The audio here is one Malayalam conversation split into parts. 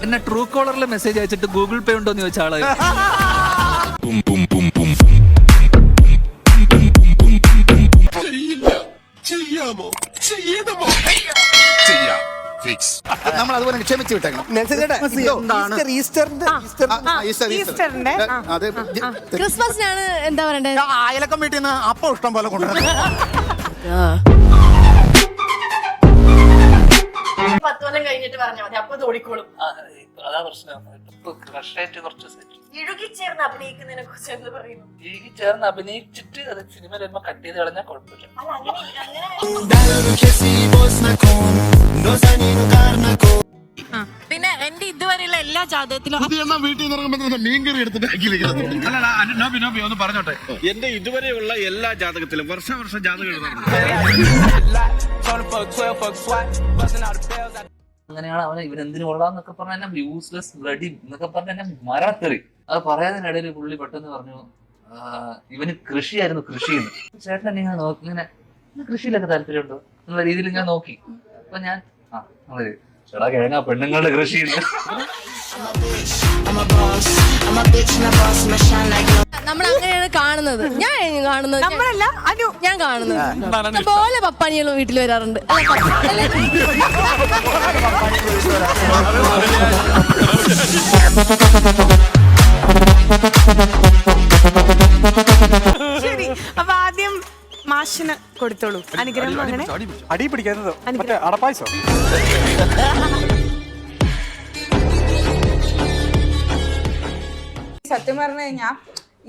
എന്നെ ട്രൂ കോളറിലെ മെസ്സേജ് അയച്ചിട്ട് ഗൂഗിൾ പേ ഉണ്ടോ എന്ന് ചോദിച്ച ആളായി. നമ്മൾ അതുപോലെ ക്ഷമിച്ചു വിട്ടേക്കണം. ക്രിസ്മസിനാണ് എന്താ പറയണ്ടേ, അയലക്കം വീട്ടിൽ നിന്ന് അപ്പം ഇഷ്ടം പോലെ കൊണ്ടുവരണം. 10 കൊല്ലം കഴിഞ്ഞിട്ട് പറഞ്ഞാൽ മതി, അപ്പൊ തോടിക്കോളും. അതാ പ്രശ്നം. ഇഴുകിച്ചേർന്ന് അഭിനയിക്കുന്നതിനെ കുറിച്ച് എന്ത് പറയുന്നു? ചേർന്ന് അഭിനയിച്ചിട്ട് അത് സിനിമയിൽ വരുമ്പോ കട്ട് ചെയ്ത് കളഞ്ഞാൽ കുഴപ്പമില്ല. അല്ല, അങ്ങനെ പിന്നെ എന്റെ ഇതുവരെയുള്ള എല്ലാ ജാതകത്തിലും വീട്ടിൽ നിന്ന് മീൻകറി എടുത്തിട്ട് ഒന്ന് പറഞ്ഞോട്ടെ, എന്റെ ഇതുവരെയുള്ള എല്ലാ ജാതകത്തിലും വർഷം ജാതകം എഴുതാറുണ്ട്. അങ്ങനെയാണ് അവനെ ഇവരെന്തിനു കൊള്ളാന്നൊക്കെ പറഞ്ഞ എന്നെ യൂസ്ലെസ് ബ്ലഡി എന്നൊക്കെ പറഞ്ഞ എന്നെ മരത്തെറി. അത് പറയാതിനിടയിൽ പുള്ളി പെട്ടെന്ന് പറഞ്ഞു ഇവന് കൃഷിയായിരുന്നു, കൃഷിയെന്ന്. ചേട്ടൻ ഇങ്ങനെ നോക്കി, ഇങ്ങനെ കൃഷിയിലൊക്കെ താല്പര്യമുണ്ടോ എന്നുള്ള രീതിയിൽ ഞാൻ നോക്കി. അപ്പൊ ഞാൻ ചേട്ടാ കിഴങ്ങ പെണ്ണുങ്ങളുടെ കൃഷി. നമ്മൾ അങ്ങനെയാണ് കാണുന്നത്. ഞാൻ കാണുന്നത് നമ്മളല്ല, ഞാൻ കാണുന്നത് പോലെ പപ്പാനികളും വീട്ടിൽ വരാറുണ്ട്. ശരി, അപ്പൊ ആദ്യം മാഷിന് കൊടുത്തോളൂ അനുഗ്രഹം. അങ്ങനെ അടി പിടിക്കാത്തതോ മറ്റേ അടപ്പായസോ? സത്യം പറഞ്ഞു കഴിഞ്ഞാൽ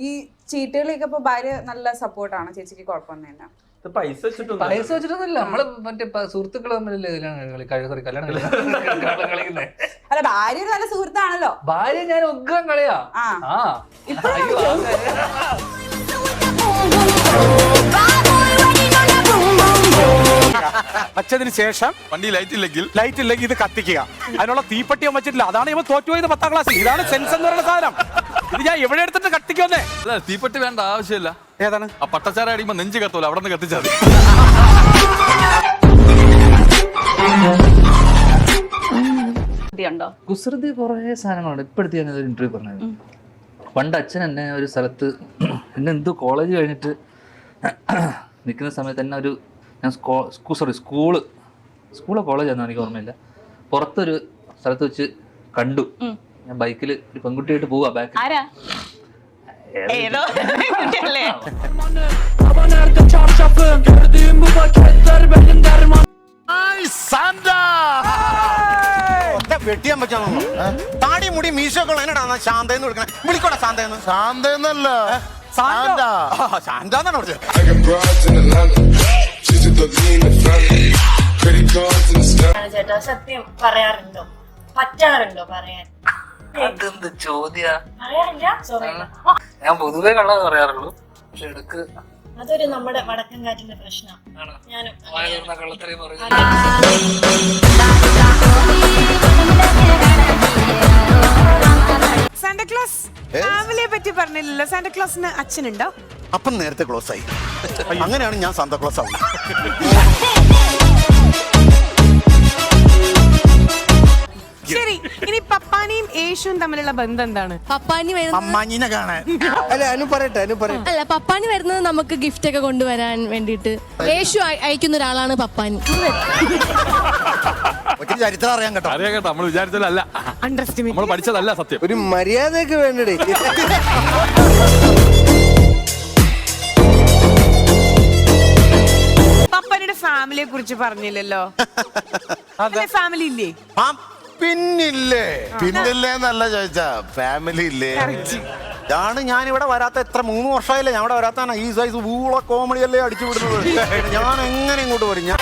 ഈ ചീട്ടുകളിലൊക്കെ ഇപ്പൊ ഭാര്യ നല്ല സപ്പോർട്ടാണ്, ചേച്ചിക്ക് കുഴപ്പമൊന്നും തന്നെ. പൈസ വെച്ചിട്ടൊന്നുമില്ല, നമ്മള് മറ്റേ സുഹൃത്തുക്കൾ തമ്മിലല്ലേ കല്യാണം കളിക്കുന്നത്. അല്ല, ഭാര്യ ഒരു നല്ല സുഹൃത്താണല്ലോ. ഭാര്യ ഞാൻ ഉഗ്രം കളിയാ. വച്ചതിന് ശേഷം വണ്ടി ലൈറ്റ് ഇല്ലെങ്കിൽ ഇത് കത്തിക്കുക. അതിനുള്ള തീപ്പട്ടിയും വെച്ചിട്ടില്ല. അതാണ് ഇവ തോറ്റുപോയത് 10ാം ക്ലാസ്. ഇതാണ് സെൻസ് എന്ന് പറയുന്ന സാധനം. ഇത് ഞാൻ എവിടെ എടുത്തിട്ട് കത്തിക്കുന്നേ? തീപ്പെട്ടി വേണ്ട ആവശ്യമില്ല. ഏതാണ്? ആ പട്ടച്ചാര അടിയുമ്പോ നെഞ്ച് കത്തോല, അവിടെ നിന്ന് കത്തിച്ചാൽ കുസൃതി കുറെ സാധനങ്ങളുണ്ട്. ഇപ്പോഴത്തെ ഞാൻ ഒരു ഇന്റർവ്യൂ പറഞ്ഞത്, പണ്ട് അച്ഛൻ എന്നെ ഒരു സ്ഥലത്ത് എന്നെ എന്തോ കോളേജ് കഴിഞ്ഞിട്ട് നിൽക്കുന്ന സമയത്ത് തന്നെ ഒരു ഞാൻ സ്കൂളോ കോളേജാണെന്നോ എനിക്ക് ഓർമ്മയില്ല, പുറത്തൊരു സ്ഥലത്ത് വെച്ച് കണ്ടു. ഞാൻ ബൈക്കിൽ ഒരു പെൺകുട്ടിയായിട്ട് പോവാ. ബാക്ക് വെട്ടിയാൻ പറ്റാണോ? താടി മുടി മീശൊക്കെ എന്നടാ ശാന്തന്ന് വിളിക്കണേ. വിളിക്കോട്ടെ ശാന്തന്ന്. ശാന്തന്നല്ല, ശാന്താന്നാണ് വിളിച്ചത്. ചേട്ടാ സത്യം പറയാറുണ്ടോ, പറ്റാറുണ്ടോ പറയാൻ? അതെന്ത് ചോദ്യ? പറയാറില്ല. സോറി, ഞാൻ പൊതുവെ കള്ളത് പറയാറുള്ളൂ, പക്ഷെ എടുക്ക് അതൊരു നമ്മുടെ വടക്കൻ കാറ്റിന്റെ പ്രശ്നം. ഞാനും കള്ളത്തറയും പറയും. സാന്റാക്ലോസ് ഫാമിലിയെ പറ്റി പറഞ്ഞില്ലല്ലോ. സാന്റാക്ലോസിന് അച്ഛനുണ്ടോ? അപ്പം നേരത്തെ ക്ലോസ് ആയി. അങ്ങനെയാണ് ഞാൻ സാന്താക്ലോസ് ആവുന്നത്. ശരി, ഇനി പപ്പാനിയും യേശുവും തമ്മിലുള്ള ബന്ധം എന്താണ്? പപ്പാനി അമ്മാഞ്ഞിനെ കാണാൻ. അല്ല, പപ്പാനി വരുന്നത് നമുക്ക് ഗിഫ്റ്റ് ഒക്കെ കൊണ്ടുവരാൻ വേണ്ടിട്ട്. യേശു അയക്കുന്ന ഒരാളാണ് പപ്പാനി. ചരിത്രം അറിയാൻ കേട്ടോ. അറിയാം കേട്ടോ, നമ്മൾ വിചാരിച്ചതല്ല, നമ്മൾ പഠിച്ചതല്ല. സത്യം ഒരു മര്യാദയൊക്കെ വേണ്ടേ? പപ്പാനിയുടെ ഫാമിലിയെ കുറിച്ച് പറഞ്ഞില്ലല്ലോ. ഫാമിലി ഇല്ലേ? പിന്നില്ലേ? പിന്നില്ലേന്നല്ല ചോദിച്ചാ, ഫാമിലി ഇല്ലേ? ഇതാണ് ഞാൻ ഇവിടെ വരാത്ത. എത്ര 3 വർഷമായില്ലേ ഞാൻ ഇവിടെ വരാത്താണ്. ഈ സൈസ് ഊള കോമഡി അല്ലേ അടിച്ചു വിടുന്നത്. ഞാൻ എങ്ങനെ ഇങ്ങോട്ട് വരും? ഞാൻ